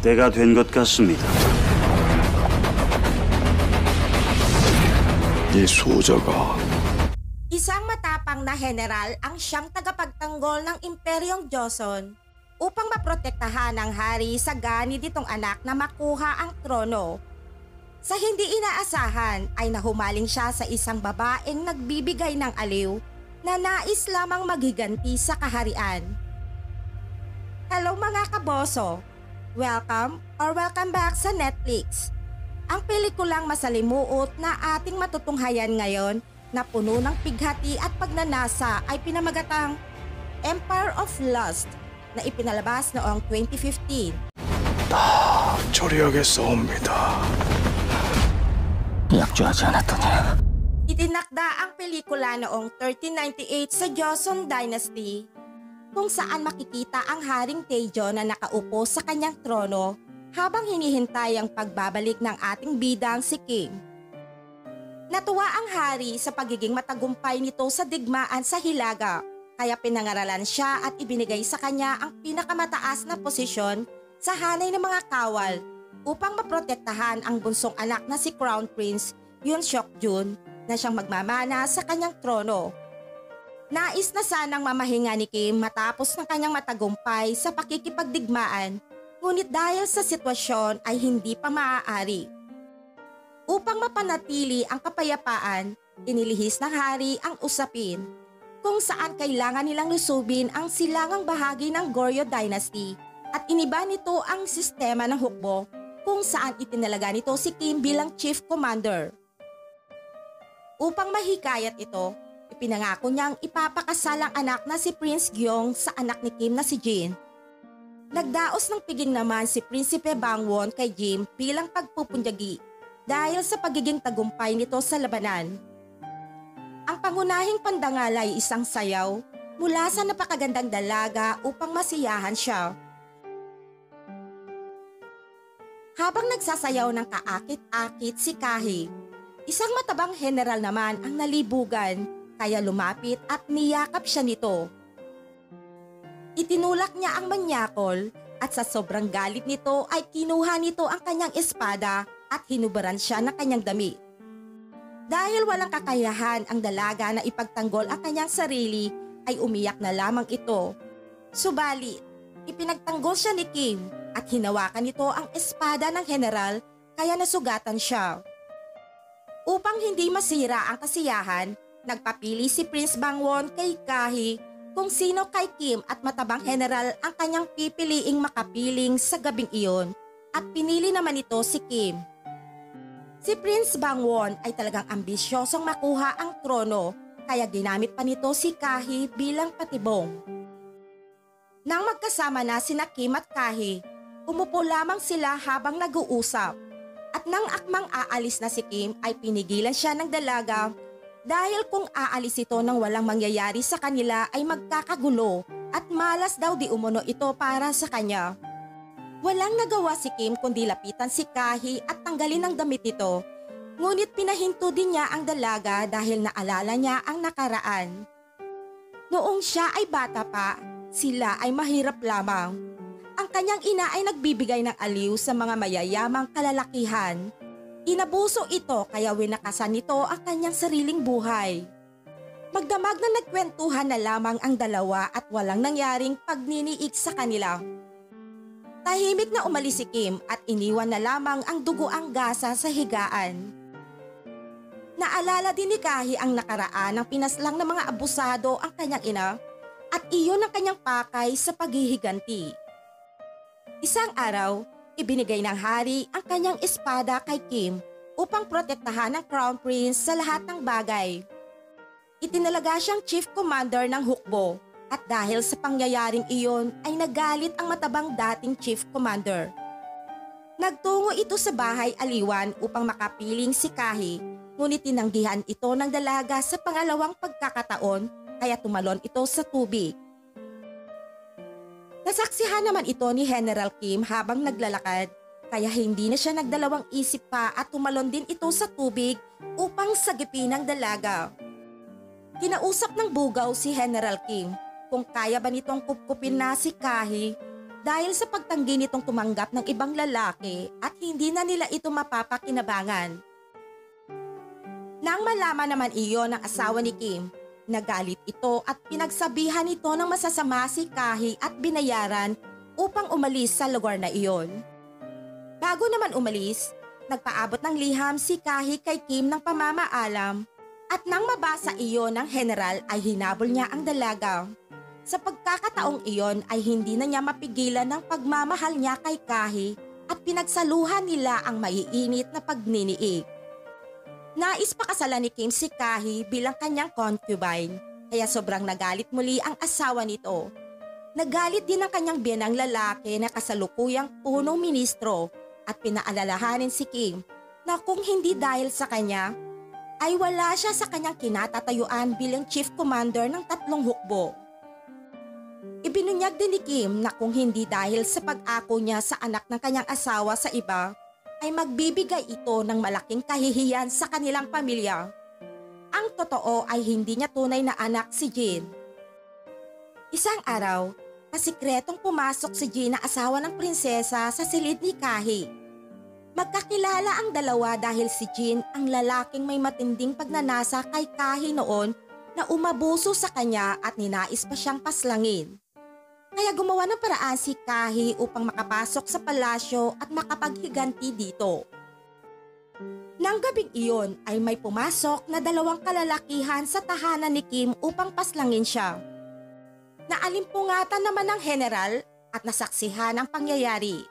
때가 된 것 같습니다. 이 수호자가 Isang matapang na general ang siyang tagapagtanggol ng Imperyong Joseon upang maprotektahan ang hari sa gani nitong anak na makuha ang trono. Sa hindi inaasahan ay nahumaling siya sa isang babaeng nagbibigay ng aliw na nais lamang maghiganti sa kaharian. Hello mga kaboso! Welcome back sa Netflix. Ang pelikulang masalimuot na ating matutunghayan ngayon na puno ng pighati at pagnanasa ay pinamagatang Empire of Lust na ipinalabas noong 2015. 다 처리하겠사옵니다. 약조하지 않았더니 Itinakda ang pelikula noong 1398 sa Joseon Dynasty kung saan makikita ang Haring Taejo na nakaupo sa kanyang trono habang hinihintay ang pagbabalik ng ating bidang si Kim. Natuwa ang hari sa pagiging matagumpay nito sa digmaan sa Hilaga, kaya pinangaralan siya at ibinigay sa kanya ang pinakamataas na posisyon sa hanay ng mga kawal upang maprotektahan ang bunsong anak na si Crown Prince Yoon Seok-jun na siyang magmamana sa kanyang trono. Nais na sanang mamahinga ni Kim matapos ng kanyang matagumpay sa pakikipagdigmaan, ngunit dahil sa sitwasyon ay hindi pa maaari. Upang mapanatili ang kapayapaan, inilihis ng hari ang usapin kung saan kailangan nilang lusubin ang silangang bahagi ng Goryeo Dynasty at iniba nito ang sistema ng hukbo kung saan itinalaga nito si Kim bilang Chief Commander. Upang mahikayat ito, ipinangako niyang ipapakasal ang anak na si Prince Gyeong sa anak ni Kim na si Jin. Nagdaos ng piging naman si Prinsipe Bangwon kay Jim bilang pagpupunyagi dahil sa pagiging tagumpay nito sa labanan. Ang pangunahing pandangal ay isang sayaw mula sa napakagandang dalaga upang masiyahan siya. Habang nagsasayaw ng kaakit-akit si Kahi, isang matabang general naman ang nalibugan kaya lumapit at niyakap siya nito. Itinulak niya ang manyakol at sa sobrang galit nito ay kinuha nito ang kanyang espada at hinubaran siya ng kanyang damit. Dahil walang kakayahan ang dalaga na ipagtanggol ang kanyang sarili ay umiyak na lamang ito. Subalit, ipinagtanggol siya ni Kim at hinawakan nito ang espada ng general kaya nasugatan siya. Upang hindi masira ang kasiyahan, nagpapili si Prince Bangwon kay Kahi kung sino kay Kim at matabang general ang kanyang pipiliing makapiling sa gabing iyon at pinili naman ito si Kim. Si Prince Bangwon ay talagang ambisyosong makuha ang trono kaya ginamit pa nito si Kahi bilang patibong. Nang magkasama na sina Kim at Kahi, umupo lamang sila habang nag-uusap at nang akmang aalis na si Kim ay pinigilan siya ng dalaga dahil kung aalis ito nang walang mangyayari sa kanila ay magkakagulo at malas daw di umuno ito para sa kanya. Walang nagawa si Kim kundi lapitan si Kahi at tanggalin ang damit nito. Ngunit pinahinto din niya ang dalaga dahil naalala niya ang nakaraan. Noong siya ay bata pa, sila ay mahirap lamang. Ang kanyang ina ay nagbibigay ng aliw sa mga mayayamang kalalakihan. Inabuso ito kaya winakasan nito ang kanyang sariling buhay. Magdamag na nagkwentuhan na lamang ang dalawa at walang nangyaring pagniniig sa kanila. Tahimik na umalis si Kim at iniwan na lamang ang dugoang gasa sa higaan. Naalala din ni Kahi ang nakaraan ng pinaslang ng mga abusado ang kanyang ina at iyon ang kanyang pakay sa paghihiganti. Isang araw, ibinigay ng hari ang kanyang espada kay Kim upang protektahan ang Crown Prince sa lahat ng bagay. Itinalaga siyang Chief Commander ng hukbo. At dahil sa pangyayaring iyon ay nagalit ang matabang dating Chief Commander. Nagtungo ito sa bahay aliwan upang makapiling si Kahi, ngunit tinanggihan ito ng dalaga sa pangalawang pagkakataon kaya tumalon ito sa tubig. Nasaksihan naman ito ni General Kim habang naglalakad kaya hindi na siya nagdalawang isip pa at tumalon din ito sa tubig upang sagipin ang dalaga. Kinausap ng bugaw si General Kim kung kaya ba nitong kupkupin na si Kahi, dahil sa pagtanggi nitong tumanggap ng ibang lalaki at hindi na nila ito mapapakinabangan. Nang malaman naman iyon ng asawa ni Kim, nagalit ito at pinagsabihan ito ng masasama si Kahi at binayaran upang umalis sa lugar na iyon. Bago naman umalis, nagpaabot ng liham si Kahi kay Kim ng pamamaalam at nang mabasa iyon ng general ay hinabol niya ang dalaga. Sa pagkakataong iyon ay hindi na niya mapigilan ng pagmamahal niya kay Kahi at pinagsaluhan nila ang maiinit na pagniniig. Nais pakasalan ni Kim si Kahi bilang kanyang concubine, kaya sobrang nagalit muli ang asawa nito. Nagalit din ang kanyang biyanang lalaki na kasalukuyang punong ministro at pinaalalahanin si Kim na kung hindi dahil sa kanya, ay wala siya sa kanyang kinatatayuan bilang chief commander ng 3 hukbo. Ibinunyag din ni Kim na kung hindi dahil sa pag-ako niya sa anak ng kanyang asawa sa iba, ay magbibigay ito ng malaking kahihiyan sa kanilang pamilya. Ang totoo ay hindi niya tunay na anak si Jean. Isang araw, pasikretong pumasok si Jean na asawa ng prinsesa sa silid ni Kahi. Magkakilala ang dalawa dahil si Jean ang lalaking may matinding pagnanasa kay Kahi noon na umabuso sa kanya at ninais pa siyang paslangin. Kaya gumawa ng paraan si Kahi upang makapasok sa palasyo at makapaghiganti dito. Nang gabing iyon ay may pumasok na 2 kalalakihan sa tahanan ni Kim upang paslangin siya. Naalimpungatan naman ng general at nasaksihan ang pangyayari.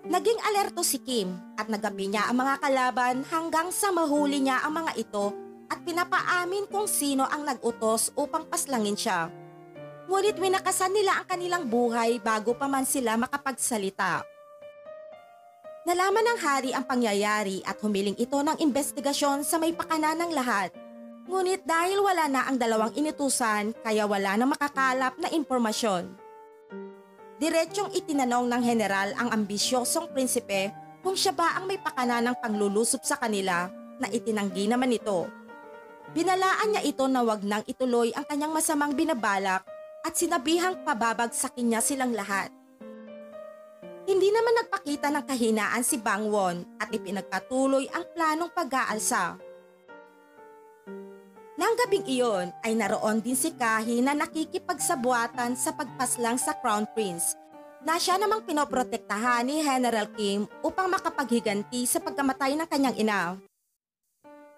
Naging alerto si Kim at nagabi niya ang mga kalaban hanggang sa mahuli niya ang mga ito at pinapaamin kung sino ang nag-utos upang paslangin siya. Ngunit winakasan nila ang kanilang buhay bago pa man sila makapagsalita. Nalaman ng hari ang pangyayari at humiling ito ng investigasyon sa may pakana ng lahat. Ngunit dahil wala na ang 2 inutusan, kaya wala na makakalap na impormasyon. Diretsyong itinanong ng general ang ambisyosong prinsipe kung siya ba ang may pakana ng panglulusob sa kanila na itinanggi naman ito. Binalaan niya ito na wag nang ituloy ang kanyang masamang binabalak at sinabihang pababagsakin niya silang lahat. Hindi naman nagpakita ng kahinaan si Bangwon at ipinagpatuloy ang planong pag-aalsa. Nang gabing iyon ay naroon din si Kahi na nakikipagsabuatan sa pagpaslang sa Crown Prince na siya namang pinoprotektahan ni General Kim upang makapaghiganti sa pagkamatay ng kanyang ina.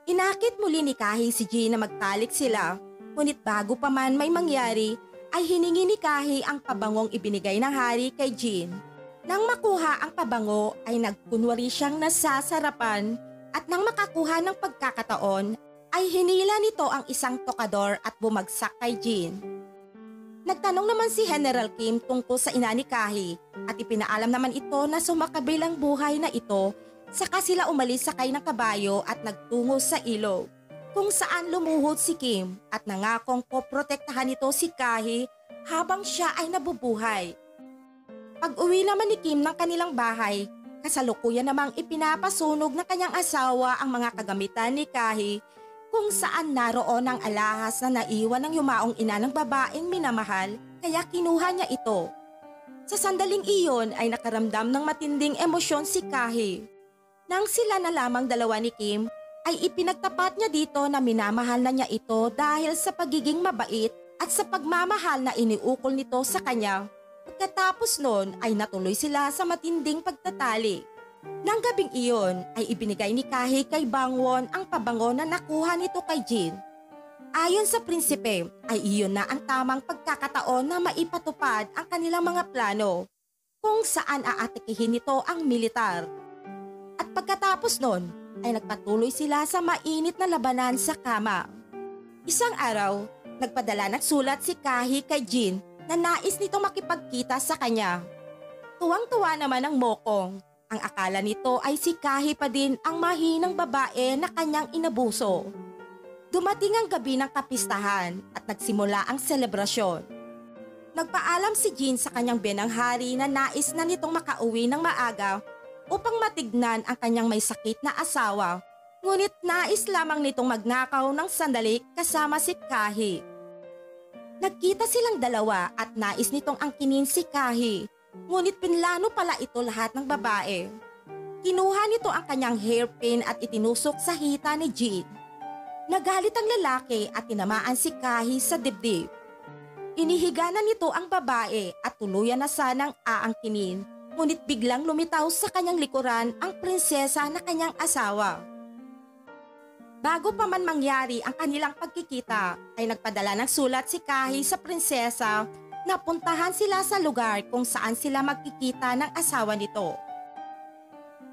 Inakit muli ni Kahi si Jean na magtalik sila, ngunit bago pa man may mangyari ay hiningi ni Kahi ang pabangong ibinigay ng hari kay Jean. Nang makuha ang pabango ay nagkunwari siyang nasasarapan at nang makakuha ng pagkakataon ay hinila nito ang isang tokador at bumagsak kay Jean. Nagtanong naman si General Kim tungkol sa ina ni Kahi at ipinaalam naman ito na sumakabilang buhay na ito saka sila umalis sakay ng kabayo at nagtungo sa ilog kung saan lumuhod si Kim at nangakong poprotektahan nito si Kahi habang siya ay nabubuhay. Pag-uwi naman ni Kim ng kanilang bahay, kasalukuyan namang ipinapasunog ng kanyang asawa ang mga kagamitan ni Kahi kung saan naroon ang alahas na naiwan ng yumaong ina ng babaeng minamahal kaya kinuha niya ito. Sa sandaling iyon ay nakaramdam ng matinding emosyon si Kahi. Nang sila na lamang 2 ni Kim ay ipinagtapat niya dito na minamahal na niya ito dahil sa pagiging mabait at sa pagmamahal na iniukol nito sa kanya. Pagkatapos noon ay natuloy sila sa matinding pagtatali. Nang gabing iyon ay ibinigay ni Kahi kay Bangwon ang pabango na nakuha nito kay Jean. Ayon sa prinsipe ay iyon na ang tamang pagkakataon na maipatupad ang kanilang mga plano kung saan aatikihin nito ang militar. At pagkatapos noon ay nagpatuloy sila sa mainit na labanan sa kama. Isang araw, nagpadala ng sulat si Kahi kay Jean na nais nito makipagkita sa kanya. Tuwang-tuwa naman ang Mokong. Ang akala nito ay si Kahi pa din ang mahinang babae na kanyang inabuso. Dumating ang gabi ng kapistahan at nagsimula ang selebrasyon. Nagpaalam si Jean sa kanyang biyanang hari na nais na nitong makauwi ng maaga upang matignan ang kanyang may sakit na asawa. Ngunit nais lamang nitong magnakaw ng sandali kasama si Kahi. Nagkita silang dalawa at nais nitong angkinin si Kahi. Ngunit pinlano pala ito lahat ng babae. Kinuha nito ang kanyang hairpin at itinusok sa hita ni Jean. Nagalit ang lalaki at tinamaan si Kahi sa dibdib. Inihiga na nito ang babae at tuluyan na sanang aangkinin. Ngunit biglang lumitaw sa kanyang likuran ang prinsesa na kanyang asawa. Bago pa man mangyari ang kanilang pagkikita, ay nagpadala ng sulat si Kahi sa prinsesa na puntahan sila sa lugar kung saan sila magkikita ng asawa nito.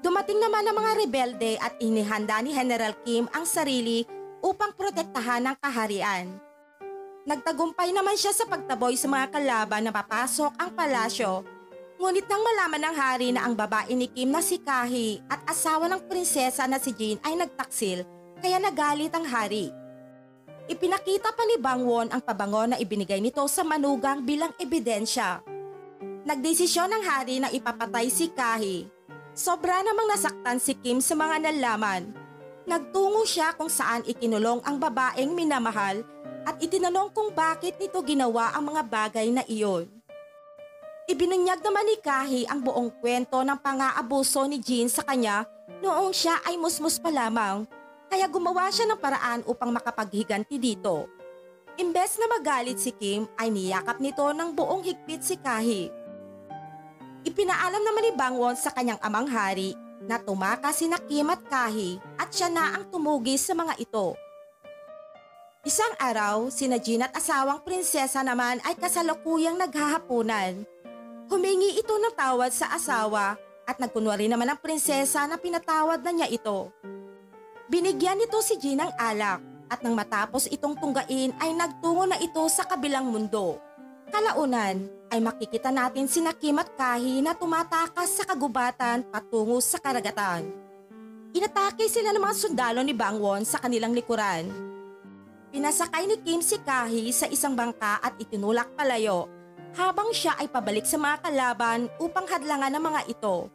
Dumating naman ang mga rebelde at inihanda ni General Kim ang sarili upang protektahan ang kaharian. Nagtagumpay naman siya sa pagtaboy sa mga kalaban na papasok ang palasyo. Ngunit nang malaman ng hari na ang babae ni Kim na si Kahi at asawa ng prinsesa na si Jean ay nagtaksil, kaya nagalit ang hari. Ipinakita pa ni Bangwon ang pabango na ibinigay nito sa manugang bilang ebidensya. Nagdesisyon ng hari na ipapatay si Kahi. Sobra namang nasaktan si Kim sa mga nalaman. Nagtungo siya kung saan ikinulong ang babaeng minamahal at itinanong kung bakit nito ginawa ang mga bagay na iyon. Ibinunyag naman ni Kahi ang buong kwento ng pang-aabuso ni Jean sa kanya noong siya ay musmus pa lamang. Kaya gumawa siya ng paraan upang makapaghiganti dito. Imbes na magalit si Kim ay niyakap nito ng buong higpit si Kahi. Ipinaalam naman ni Bangwon sa kanyang amang hari na tumakas sina Kim at Kahi at siya na ang tumugis sa mga ito. Isang araw, sina Jean at asawang prinsesa naman ay kasalukuyang naghahapunan. Humingi ito ng tawad sa asawa at nagkunwari naman ang prinsesa na pinatawad na niya ito. Binigyan nito si Jean ng alak at nang matapos itong tunggain ay nagtungo na ito sa kabilang mundo. Kalaunan ay makikita natin sina Kim at Kahi na tumatakas sa kagubatan patungo sa karagatan. Inatake sila ng mga sundalo ni Bangwon sa kanilang likuran. Pinasakay ni Kim si Kahi sa isang bangka at itinulak palayo habang siya ay pabalik sa mga kalaban upang hadlangan ang mga ito.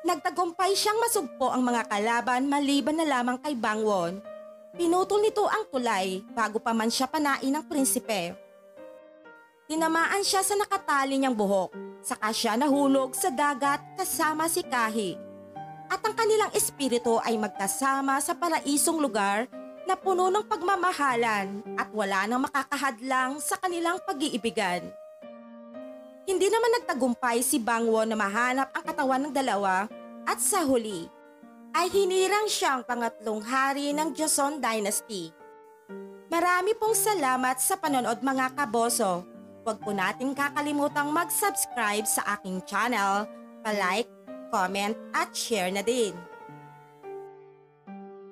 Nagtagumpay siyang masugpo ang mga kalaban maliban na lamang kay Bangwon. Pinutol nito ang tulay bago pa man siya panain ng prinsipe. Tinamaan siya sa nakatali niyang buhok, saka siya nahulog sa dagat kasama si Kahi. At ang kanilang espiritu ay magkasama sa paraisong lugar na puno ng pagmamahalan at wala nang makakahadlang sa kanilang pag-iibigan. Hindi naman nagtagumpay si Bangwon na mahanap ang katawan ng dalawa at sa huli ay hinirang siyang pangatlong hari ng Joseon Dynasty. Marami pong salamat sa panonood mga kaboso. Huwag po natin kakalimutang mag-subscribe sa aking channel, pa-like, comment at share na din.